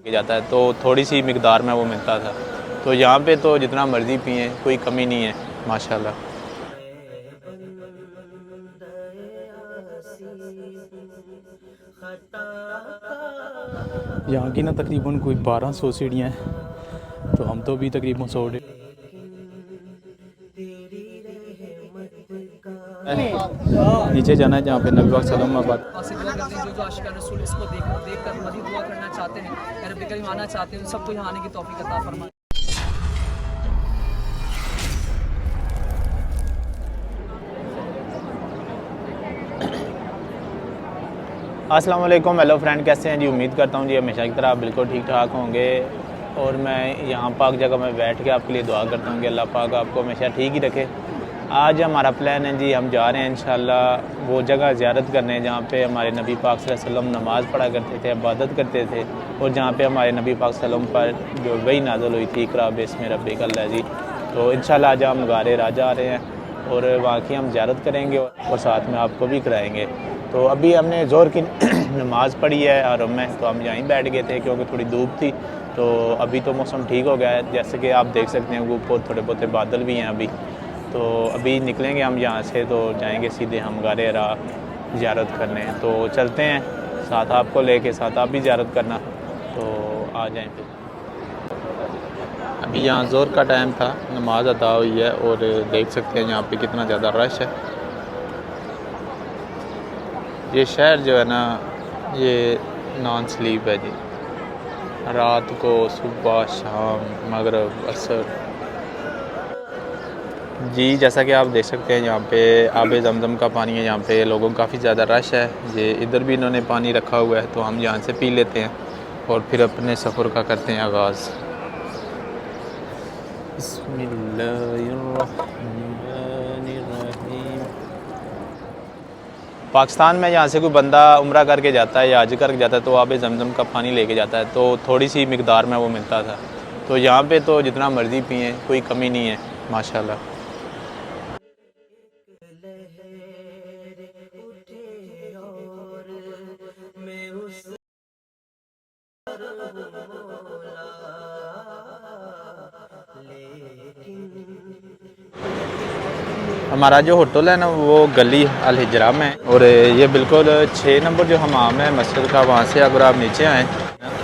जाता है, तो थोड़ी सी मिकदार में वो मिलता था। तो यहाँ पे तो जितना मर्ज़ी पिए, कोई कमी नहीं है माशाल्लाह। यहाँ की ना तकरीबन कोई 1200 सीढ़ियाँ हैं, तो हम तो भी तकरीबन 100 नीचे जाना है जहाँ पे नबी पाक सल्लल्लाहु अलैहि वसल्लम जो आशिक़ रसूल इसको देख कर मज़ीद दुआ करना चाहते हैं, रब्बी करीम आना चाहते हैं, सबको यहाँ आने की तौफ़ीक़ अता फरमाए। अस्सलाम वालेकुम, हेलो फ्रेंड, कैसे हैं जी? उम्मीद करता हूँ जी हमेशा की तरह आप बिल्कुल ठीक ठाक होंगे। और मैं यहाँ पाक जगह में बैठ के आपके लिए दुआ करता हूँ कि अल्लाह पाक आपको हमेशा ठीक ही रखे। आज हमारा प्लान है जी, हम जा रहे हैं इंशाल्लाह वो जगह ज़ियारत करने जहाँ पे हमारे नबी पाक सल्लल्लाहु अलैहि वसल्लम नमाज़ पढ़ा करते थे, इबादत करते थे, और जहाँ पे हमारे नबी पाक सल्लल्लाहु अलैहि वसल्लम पर जो वही नाज़िल हुई थी, इक़रा बिस्मि रब्बिकल लज़ी। तो इंशाल्लाह आज हम गारे राजा आ रहे हैं और वहाँ की हम ज़ियारत करेंगे और साथ में आपको भी कराएँगे। तो अभी हमने ज़ोहर की नमाज़ पढ़ी है और में तो हम यहीं बैठ गए थे क्योंकि थोड़ी धूप थी। तो अभी तो मौसम ठीक हो गया है, जैसे कि आप देख सकते हैं ऊपर थोड़े बहुत बादल भी हैं अभी। तो अभी निकलेंगे हम यहाँ से, तो जाएंगे सीधे हम गारे रा ज़ियारत करने। तो चलते हैं, साथ आपको लेके, साथ आप भी ज़ियारत करना, तो आ जाएं फिर। अभी यहाँ ज़ोहर का टाइम था, नमाज अदा हुई है और देख सकते हैं यहाँ पे कितना ज़्यादा रश है। ये शहर जो है ना, ये नॉन स्लीप है जी, रात को, सुबह, शाम, मगरिब, असर। जी जैसा कि आप देख सकते हैं यहाँ पे आब ज़मज़म का पानी है, यहाँ पे लोगों का काफ़ी ज़्यादा रश है। ये इधर भी इन्होंने पानी रखा हुआ है, तो हम यहाँ से पी लेते हैं और फिर अपने सफ़र का करते हैं आगाज़। पाकिस्तान में यहाँ से कोई बंदा उम्रा करके जाता है या हज करके जाता है तो आब ज़मज़म का पानी लेके जाता है, तो थोड़ी सी मिकदार में वो मिलता था। तो यहाँ पे तो जितना मर्ज़ी पिए, कोई कमी नहीं है माशाल्लाह। हमारा जो होटल है ना वो गली अल हिजरा में, और ये बिल्कुल 6 नंबर जो हमाम है मस्जिद का, वहाँ से अगर आप नीचे आएँ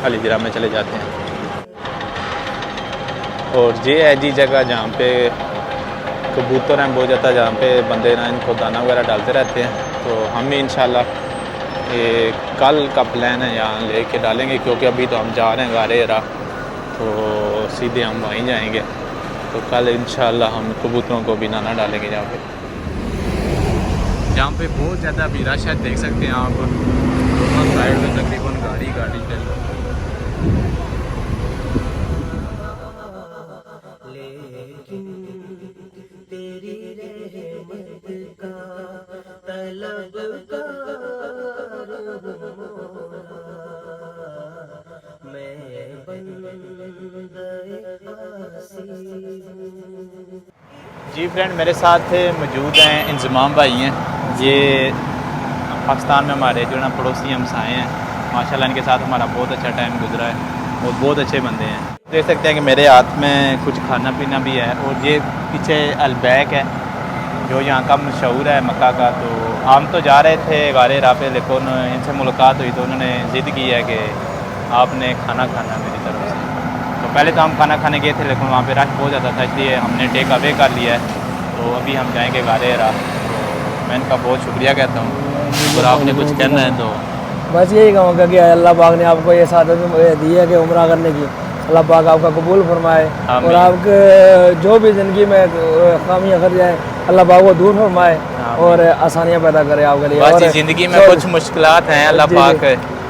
अल हिजरा में चले जाते हैं। और ये है जी जगह जहाँ पे कबूतर हैं बहुत ज़्यादा, जहाँ पे बंदे ना इनको दाना वगैरह डालते रहते हैं। तो हम भी इंशाल्लाह ये कल का प्लान है यहाँ लेके डालेंगे, क्योंकि अभी तो हम जा रहे हैं गारे रा, तो सीधे हम वहीं जाएंगे। तो कल इंशाल्लाह हम कबूतरों को भी दाना डालेंगे जहाँ पे बहुत ज़्यादा भी रश है, देख सकते हैं आप दोनों साइड में तकरीबन गाड़ी चल रही है। जी फ्रेंड, मेरे साथ मौजूद हैं इंजमाम भाई हैं। ये पाकिस्तान में हमारे जो ना पड़ोसी हमसाए हैं, माशाल्लाह इनके साथ हमारा बहुत अच्छा टाइम गुजरा है और बहुत अच्छे बंदे हैं। देख सकते हैं कि मेरे हाथ में कुछ खाना पीना भी है, और ये पीछे अलबैक है जो यहाँ का मशहूर है मक्का का। तो हम तो जा रहे थे गारे राह पे, लेकिन इनसे मुलाकात हुई तो उन्होंने ज़िद की है कि आपने खाना खाना मेरी तरफ से। तो पहले तो हम खाना खाने गए थे, लेकिन वहाँ पे रश बहुत ज़्यादा था, इसलिए हमने टेक अवे कर लिया है। तो अभी हम जाएंगे गारे राह। तो मैं इनका बहुत शुक्रिया कहता हूँ, और आपने कुछ कहना है तो बस यही कहूँगा कि अल्लाह पाक ने आपको ये सादत दी है कि उम्रा करने की, अल्लाह पाक आपका कबूल फरमाए, और आपके जो भी ज़िंदगी में खामियाँ कर जाए अल्लाह पाक वो दूर फरमाए और आसानियाँ पैदा करे आपके लिए। और ज़िंदगी में कुछ मुश्किलात हैं, अल्लाह पाक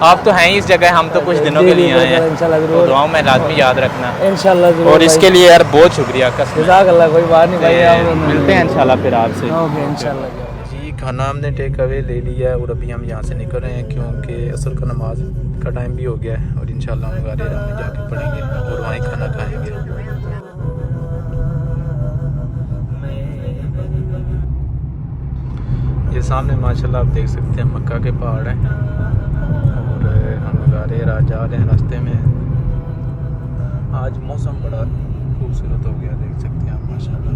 आप तो हैं इस जगह, हम तो कुछ दिनों के लिए आए हैं, तो दुआओं में लाजमी याद रखना इंशाल्लाह। और इसके लिए यार बहुत शुक्रिया, जज़ाकल्लाह। कोई बात नहीं भाई, मिलते हैं इंशाल्लाह फिर आपसे। ओके इंशाल्लाह। जी खाना हमने टेक अवे ले लिया है और अभी हम यहाँ से निकल रहे हैं, क्योंकि असर का नमाज का टाइम भी हो गया है, और इंशाल्लाह हम गारे राह में जाके पढ़ेंगे और वहीं खाना खाएंगे। ये सामने माशाल्लाह आप देख सकते हैं मक्का के पहाड़ हैं, और हम गारे राह जा रहे हैं रास्ते में। आज मौसम बड़ा खूबसूरत हो गया, देख सकते हैं आप माशाल्लाह।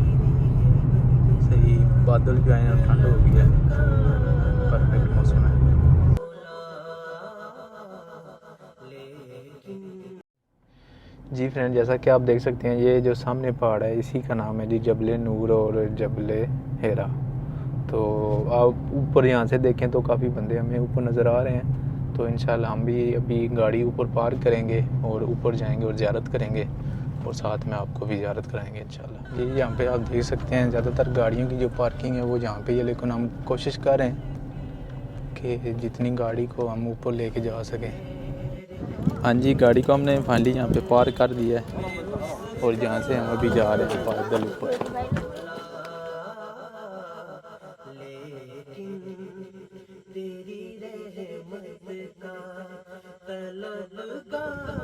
सही बादल भी आए हैं और ठंड हो गई है, परफेक्ट मौसम है। जी फ्रेंड, जैसा कि आप देख सकते हैं ये जो सामने पहाड़ है इसी का नाम है जी जबल नूर और जबल हेरा। तो आप ऊपर यहाँ से देखें तो काफ़ी बंदे हमें ऊपर नज़र आ रहे हैं। तो इंशाल्लाह हम भी अभी गाड़ी ऊपर पार्क करेंगे और ऊपर जाएंगे और ज़ियारत करेंगे और साथ में आपको भी ज़ियारत कराएंगे इंशाल्लाह। जी यहाँ पे आप देख सकते हैं ज़्यादातर गाड़ियों की जो पार्किंग है वो यहाँ पे है, लेकिन हम कोशिश कर रहे हैं कि जितनी गाड़ी को हम ऊपर लेके जा सकें। हाँ जी, गाड़ी को हमने फाइनली यहाँ पे पार्क कर दिया है और यहाँ से हम अभी जा रहे हैं पैदल ऊपर।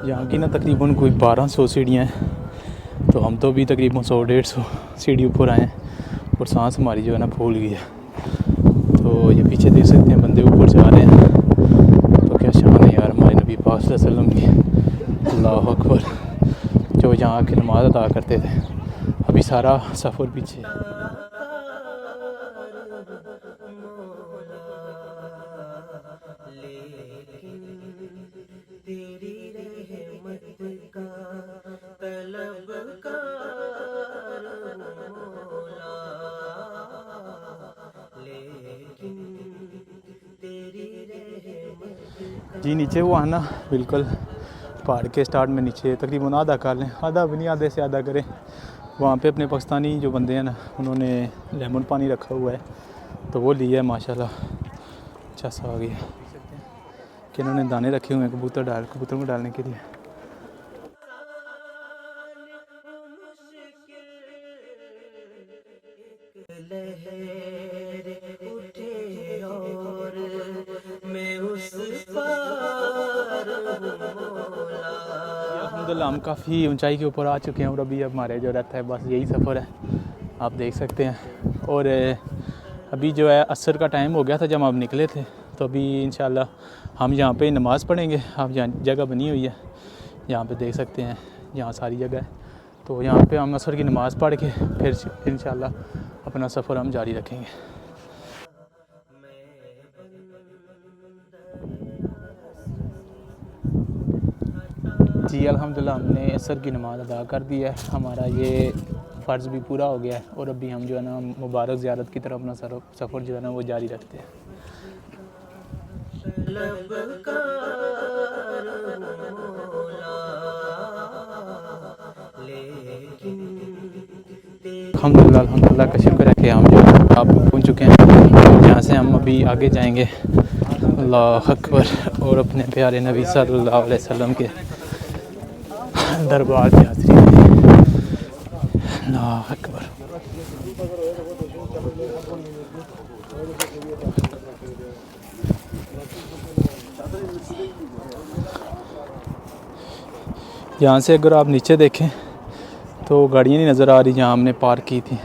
यहाँ की ना तकरीबन कोई 1200 सीढ़ियाँ हैं, तो हम तो अभी तकरीबन 100-150 सीढ़ी ऊपर आए हैं और सांस हमारी जो है ना फूल गई है। तो ये पीछे देख सकते हैं बंदे ऊपर जा रहे हैं। तो क्या शान है यार हमारे नबी पाक सल्लल्लाहु अलैहि वसल्लम की, अल्लाह अकबर, जो यहाँ आके नमाज़ अदा करते थे। अभी सारा सफ़र पीछे। जी नीचे वो आना बिल्कुल पहाड़ के स्टार्ट में नीचे तकरीबन आधा कर लें, आधा भी नहीं, आधे से आधा करें। वहाँ पे अपने पाकिस्तानी जो बंदे हैं ना उन्होंने लेमन पानी रखा हुआ है तो वो लिया है माशाल्लाह, अच्छा सा आ गया कि इन्होंने दाने रखे हुए हैं कबूतर में डालने के लिए। अल्हम्दुलिल्लाह हम काफ़ी ऊंचाई के ऊपर आ चुके हैं और अभी हमारे जो रहता है बस यही सफ़र है, आप देख सकते हैं। और अभी जो है असर का टाइम हो गया था जब हम निकले थे, तो अभी इंशाल्लाह हम यहाँ पे नमाज़ पढ़ेंगे। आप जगह बनी हुई है यहाँ पे देख सकते हैं, यहाँ सारी जगह है। तो यहाँ पे हम असर की नमाज़ पढ़ के फिर इंशाल्लाह अपना सफ़र हम जारी रखेंगे। जी अल्हम्दुलिल्लाह हमने असर की नमाज़ अदा कर दी है, हमारा ये फ़र्ज़ भी पूरा हो गया है और अभी हम जो है ना मुबारक ज़ियारत की तरफ अपना सफ़र जो है ना वो जारी रखते हैं। अल्हम्दुलिल्लाह का शुक्र है कि हम जो आप पहुँच चुके हैं। यहाँ से हम अभी आगे जाएंगे अल्लाह अकबर और अपने प्यारे नबी सल्लल्लाहु अलैहि वसल्लम के दरबार की हाज़िरी में। अल्लाह अकबर। यहाँ से अगर आप नीचे देखें तो गाड़ियाँ नहीं नज़र आ रही जहाँ हमने पार्क की थी।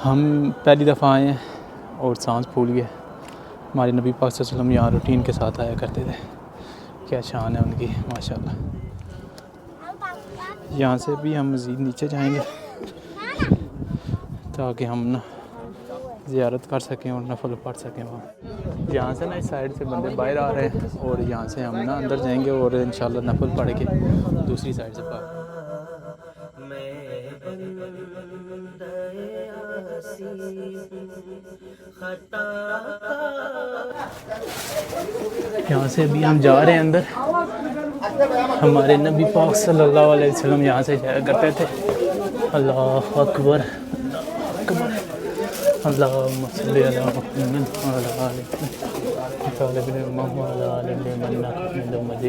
हम पहली दफ़ा आए हैं और सांस फूल गया। हमारे नबी पाक सल्लल्लाहु अलैहि वसल्लम यहाँ रूटीन के साथ आया करते थे, क्या शान है उनकी माशाल्लाह। यहाँ से भी हम मज़ीद नीचे जाएंगे ताकि हम ना ज़ियारत कर सकें और नफल पढ़ सकें वहाँ। यहाँ से ना इस साइड से बंदे बाहर आ रहे हैं और यहाँ से हम ना अंदर जाएंगे और इंशाल्लाह नफल पढ़ के दूसरी साइड से पढ़। यहाँ से भी हम जा रहे हैं अंदर। हमारे नबी पाक सल्लल्लाहु अलैहि वसल्लम यहाँ से जाया करते थे। अल्लाह अकबर अकबर। अल्लाहुम्मा सल्ली अला मुहम्मद व अला आलि मुहम्मद।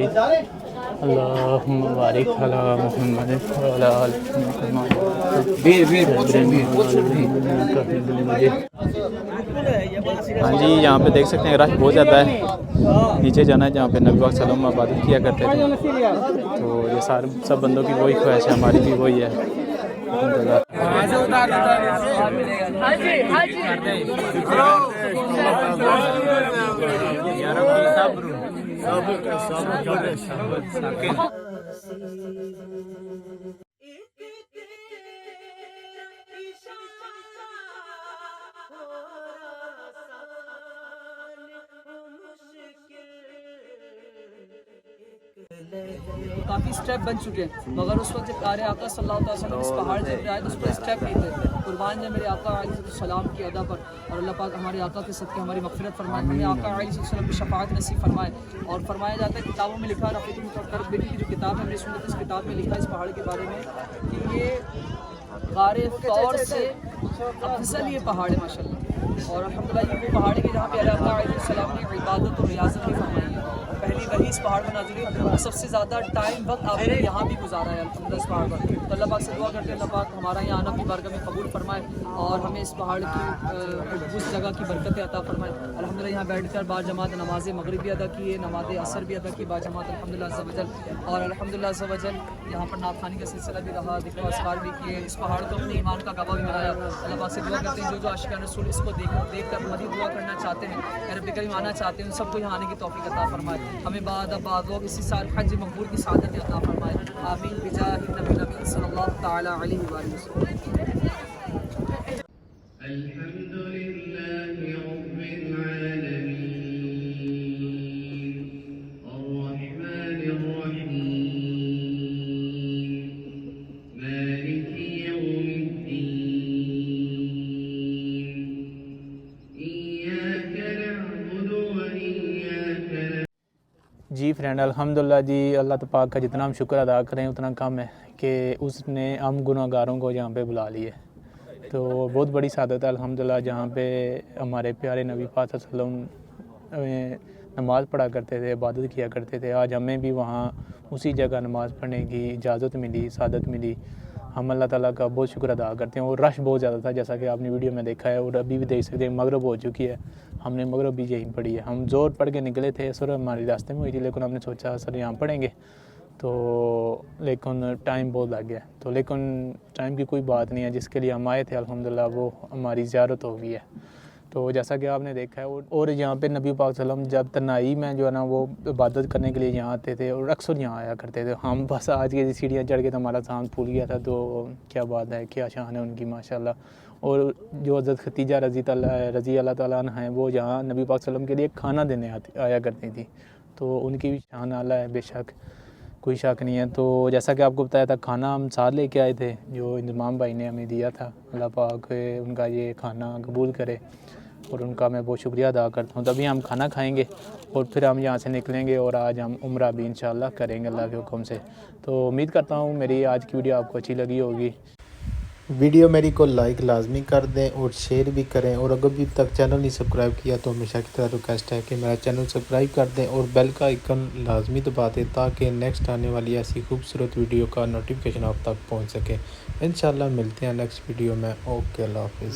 अल्लाहुम्मा बारिक अला मुहम्मद व अला आलि मुहम्मद। हाँ जी, यहाँ पे देख सकते हैं रश बहुत ज़्यादा है। नीचे जाना है जहाँ पे नबी पाक सल्लल्लाहु अलैहि वसल्लम इबादत किया करते थे। तो ये सारे सब बंदों की वही ख्वाहिश है, हमारी भी वही है अल्हम्दुलिल्लाह। काफ़ी स्टेप बन चुके हैं, मगर उस वक्त जब प्यारे आका सल्लल्लाहु अलैहि वसल्लम इस पहाड़ से आए तो उस पर स्टेप नहीं थे। कुर्बान है मेरे आका अलैहिस्सलाम की अदा पर, और अल्लाह पाक हमारे आका के सदक़े हमारी मग़फ़िरत फरमाए, हमें आका अलैहिस्सलाम की शफ़ाअत नसीब फरमाए। और फरमाया जाता है किताबों में लिखा, रफ़ीक़ुल मुक़र्रब की जो किताब है मेरी सुन्नत, इस किताब में लिखा है इस पहाड़ के बारे में कि ये गारे तौर से अफजल ये पहाड़ है माशाल्लाह। और अल्हम्दुलिल्लाह ये वो पहाड़ है कि जहाँ पे आका अलैहिस्सलाम ने इबादत और रियाज़त भी फरमाई है। पहली वही इस पहाड़ पर नाज़िल हुई और सबसे ज़्यादा टाइम वक्त आपने यहाँ भी गुजारा है अल्हम्दुलिल्लाह इस पहाड़ पर। तो अल्लाह पाक से दुआ करते हैं अल्लाह पाक हमारा यहाँ आना अपनी बारगाह में कबूल फरमाए और हमें इस पहाड़ की उस जगह की बरकतें अता फरमाए। अल्हम्दुलिल्लाह यहाँ बैठकर बाजमात नमाज मगरिब भी अदा की है, नमाज असर भी अदा की बाजमात अल्हम्दुलिल्लाह अज़्ज़ा वजल। और अल्हम्दुलिल्लाह अज़्ज़ा वजल यहाँ पर नाख़वानी का सिलसिला भी रहा, ज़िक्र अस्कार भी किए, इस पहाड़ को अपने ईमान का गवाह भी बनाया। अल्लाह पाक से दुआ करते हैं जो आशिक़ान रसूल इसको देख कर मज़ीद दुआ करना चाहते हैं, रब्बे करीम आना चाहते हैं, उन सबको यहाँ आने की तौफ़ीक़ अता फरमाए। हमें बाद लोग इसी साल हज मकबूल की सादत अता फरमाए। आमीन बिजाहि नबी सल्लल्लाहु तआला अलैहि वसल्लम। अल्हम्दुलिल्लाहि रब्बिल आलमीन अर्रहमानिर रहीम मालिकि यौमिद्दीन इय्याका नअबुदु व इय्याका जी फ्रेंड, अल्हम्दुलिल्लाह जी, अल्लाह पाक का जितना हम शुक्र अदा करें उतना कम है कि उसने हम गुनाहगारों को यहाँ पे बुला लिए। तो बहुत बड़ी सादत है अल्हम्दुलिल्लाह, जहाँ पे हमारे प्यारे नबी पाक सल्लल्लाहु अलैहि वसल्लम नमाज़ पढ़ा करते थे, इबादत किया करते थे। आज हमें भी वहाँ उसी जगह नमाज़ पढ़ने की इजाज़त मिली, सादत मिली। हम अल्लाह ताला का बहुत शुक्र अदा करते हैं। और रश बहुत ज़्यादा था, जैसा कि आपने वीडियो में देखा है, और अभी भी देख सकते हैं मगरिब हो चुकी है। हमने मगरिब भी यहीं पढ़ी है। हम ज़ोर पढ़ के निकले थे, असर हमारे रास्ते में हुई थी, लेकिन हमने सोचा असर यहाँ पढ़ेंगे तो, लेकिन टाइम बहुत लग गया। तो लेकिन टाइम की कोई बात नहीं है, जिसके लिए हम आए थे अल्हम्दुलिल्लाह वो हमारी ज़ियारत हो गई है। तो जैसा कि आपने देखा है, और यहाँ पे नबी पाक सल्लल्लाहु अलैहि वसल्लम जब तनाई में जो है ना वो इबादत करने के लिए यहाँ आते थे और अक्सर यहाँ आया करते थे। हम बस आज की सीढ़ियाँ चढ़ के तो हमारा सांस फूल गया था। तो क्या बात है, क्या शान है उनकी माशाल्लाह। और जो हज़रत खतीजा रज़ी अल्लाह ताला अन्हा हैं, वो यहाँ नबी पाक सल्लल्लाहु अलैहि वसल्लम के लिए खाना देने आया करती थी। तो उनकी भी शान आला है, बेशक कोई शक नहीं है। तो जैसा कि आपको बताया था, खाना हम साथ लेके आए थे जो इंतज़ाम भाई ने हमें दिया था। अल्लाह पाक उनका ये खाना कबूल करे और उनका मैं बहुत शुक्रिया अदा करता हूँ। तभी हम खाना खाएंगे और फिर हम यहाँ से निकलेंगे और आज हम उम्रा भी इंशाल्लाह करेंगे अल्लाह के हुक्म से। तो उम्मीद करता हूँ मेरी आज की वीडियो आपको अच्छी लगी होगी। वीडियो मेरी को लाइक लाजमी कर दें और शेयर भी करें। और अगर अभी तक चैनल नहीं सब्सक्राइब किया तो हमेशा की तरह रिक्वेस्ट है कि मेरा चैनल सब्सक्राइब कर दें और बेल का आइकन लाजमी दबा दें, ताकि नेक्स्ट आने वाली ऐसी खूबसूरत वीडियो का नोटिफिकेशन आप तक पहुंच सके। इंशाल्लाह मिलते हैं नेक्स्ट वीडियो में। ओके, अल्लाह हाफिज़।